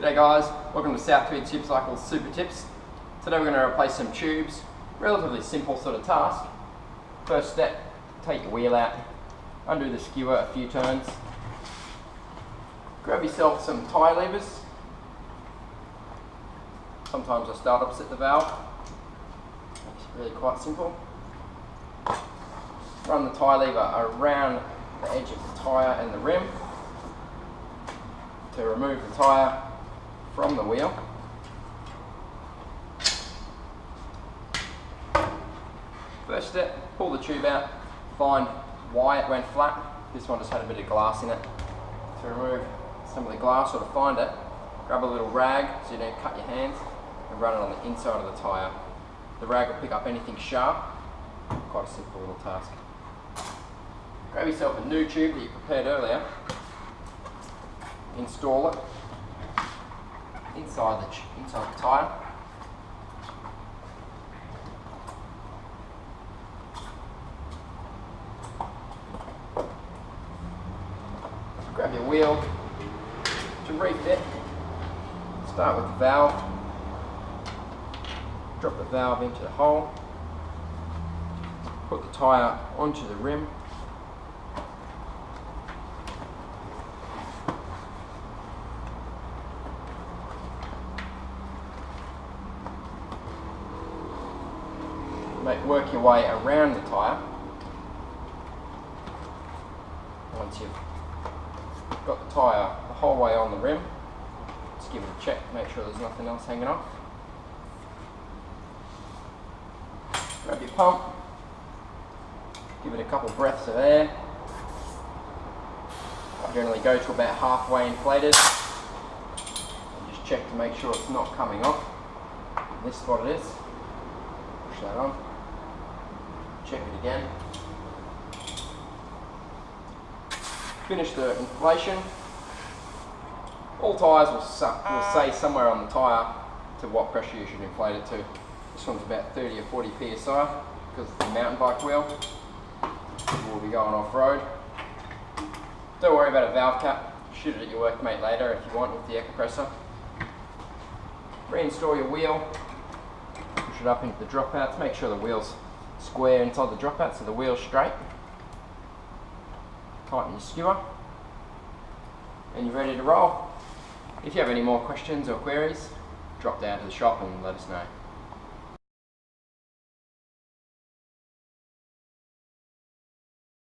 G'day guys, welcome to Tyre Tube Cycle's Super Tips. Today we're going to replace some tubes. Relatively simple sort of task. First step, take your wheel out, undo the skewer a few turns. Grab yourself some Tyre levers. Sometimes I start opposite the valve. It's really quite simple. Run the Tyre lever around the edge of the tyre and the rim to remove the tyre from the wheel. First step, pull the tube out, find why it went flat. This one just had a bit of glass in it. To remove some of the glass or to find it, grab a little rag so you don't cut your hands and run it on the inside of the tyre. The rag will pick up anything sharp. Quite a simple little task. Grab yourself a new tube that you prepared earlier, install it inside the tyre. Grab your wheel to refit. Start with the valve. Drop the valve into the hole. Put the tyre onto the rim. Work your way around the tyre. Once you've got the tyre the whole way on the rim, just give it a check, make sure there's nothing else hanging off. Grab your pump, give it a couple breaths of air. I generally go to about halfway inflated and just check to make sure it's not coming off. In this spot it is. Push that on. Check it again. Finish the inflation. All tyres will say somewhere on the tyre to what pressure you should inflate it to. This one's about 30 or 40 psi because it's a mountain bike wheel. We'll be going off-road. Don't worry about a valve cap. Shoot it at your workmate later if you want with the air compressor. Reinstall your wheel. Push it up into the dropouts. Make sure the wheel's square inside the dropout so the wheel's straight. Tighten your skewer and you're ready to roll. If you have any more questions or queries, drop down to the shop and let us know.